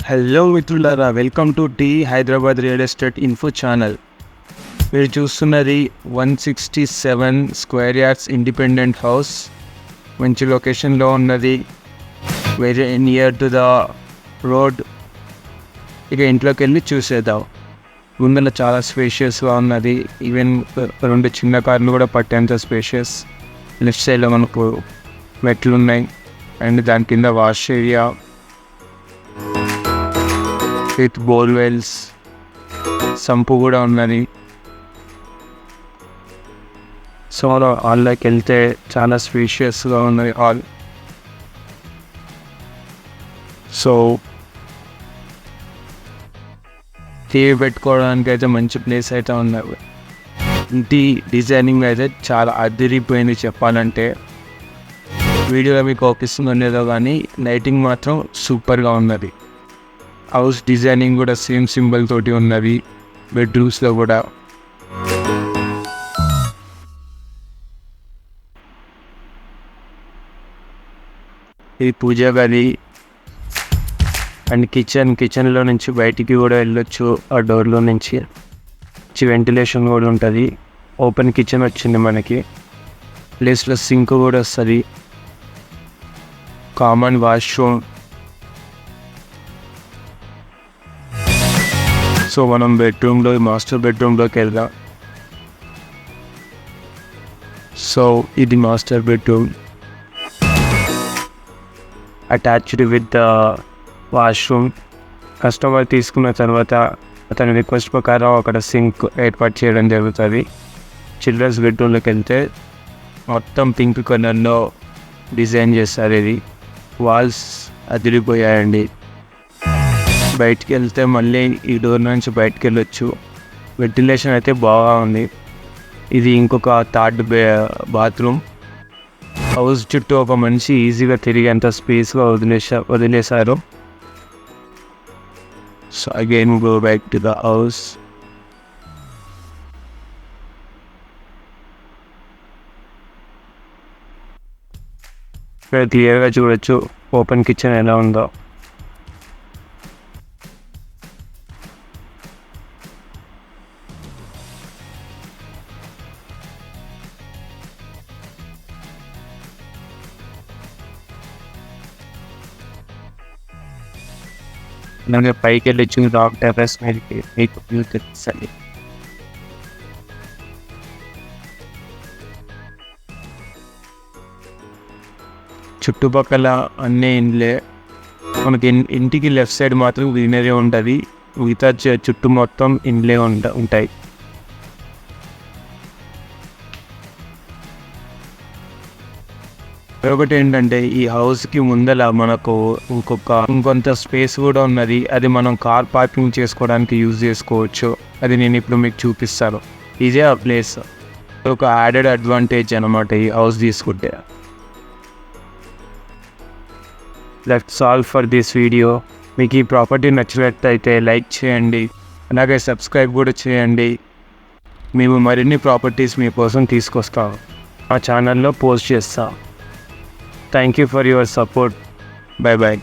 Hello మిత్రులారా, welcome to T Hyderabad real estate info channel. మీరు చూస్తున్నది 167 స్క్వేర్ యార్డ్స్ ఇండిపెండెంట్ హౌస్. మంచి లొకేషన్లో ఉన్నది, very near to the road. ఇక ఇంట్లోకి వెళ్ళి చూసేద్దాం. ముందర చాలా స్పేషియస్గా ఉన్నది, ఈవెన్ 2 చిన్న కార్లు కూడా పట్టేంత స్పేషియస్. లెఫ్ట్ సైడ్లో మనకు మెట్లు ఉన్నాయి అండ్ దాని కింద wash area with borewells, sump కూడా ఉన్నది. సో హాల్లోకి వెళ్తే చాలా స్పేషియస్గా ఉన్నది హాల్. సో టీవీ పెట్టుకోవడానికి అయితే మంచి ప్లేస్ అయితే ఉన్నది. ఇంటి డిజైనింగ్ అయితే చాలా అదిరిపోయింది చెప్పాలంటే. వీడియోలో మీకు ఆపిస్తుందో లేదో కానీ లైటింగ్ మాత్రం సూపర్గా ఉన్నది. హౌస్ డిజైనింగ్ కూడా సేమ్ సింబల్ తోటి ఉన్నది. బెడ్రూమ్స్లో కూడా ఇది పూజా గది అండ్ కిచెన్లో నుంచి బయటికి కూడా వెళ్ళొచ్చు. ఆ డోర్లో నుంచి వెంటిలేషన్ కూడా ఉంటుంది. ఓపెన్ కిచెన్ వచ్చింది మనకి. ప్లేస్లో సింక్ కూడా వస్తుంది. Common washroom. సో మనం మాస్టర్ బెడ్రూమ్లోకి వెళ్దాం. సో ఇది master bedroom attached with the washroom. Customer తీసుకున్న తర్వాత అతని రిక్వెస్ట్ ప్రకారం అక్కడ సింక్ ఏర్పాటు చేయడం జరుగుతుంది. చిల్డ్రన్స్ బెడ్రూమ్లోకి వెళ్తే మొత్తం పింక్ కలర్లో డిజైన్ చేస్తారు. ఇది వాల్స్ అదిరిపోయాయండి. బయటికి వెళ్తే మళ్ళీ ఈ డోర్ నుంచి బయటికి వెళ్ళొచ్చు. వెంటిలేషన్ అయితే బాగా ఉంది. ఇది ఇంకొక థర్డ్ బాత్రూమ్. హౌస్ చుట్టూ ఒక మనిషి ఈజీగా తిరిగేంత స్పేస్గా వదిలేశారు. So again go back to the house. ఇక్కడ క్లియర్గా చూడొచ్చు ఓపెన్ కిచెన్ ఎలా ఉందో. అలాగే పైకి వెళ్ళి రాక్ టెర్రస్ మీదకి మీకు వ్యూ తెలుస్తుంది. చుట్టుపక్కల అన్నీ ఇండ్లే. మనకి ఇంటికి లెఫ్ట్ సైడ్ మాత్రం గ్రీనరీ ఉంటుంది. మిగతా చుట్టూ మొత్తం ఇండ్లే ఉంటాయి. ఒకటి ఏంటంటే ఈ హౌస్కి ముందర మనకు ఇంకొంత స్పేస్ కూడా ఉన్నది. అది మనం కార్ పార్కింగ్ చేసుకోవడానికి యూజ్ చేసుకోవచ్చు. అది నేను ఇప్పుడు మీకు చూపిస్తాను. ఇదే ఆ ప్లేస్. ఒక యాడెడ్ అడ్వాంటేజ్ అనమాట ఈ హౌస్ తీసుకుంటే. That's all for this video. మీకు ఈ ప్రాపర్టీ నచ్చినట్లయితే లైక్ చేయండి, అలాగే సబ్స్క్రైబ్ కూడా చేయండి. మేము మరిన్ని ప్రాపర్టీస్ మీకోసం తీసుకొస్తాం, మా ఛానల్లో పోస్ట్ చేస్తాం. Thank you for your support. Bye bye.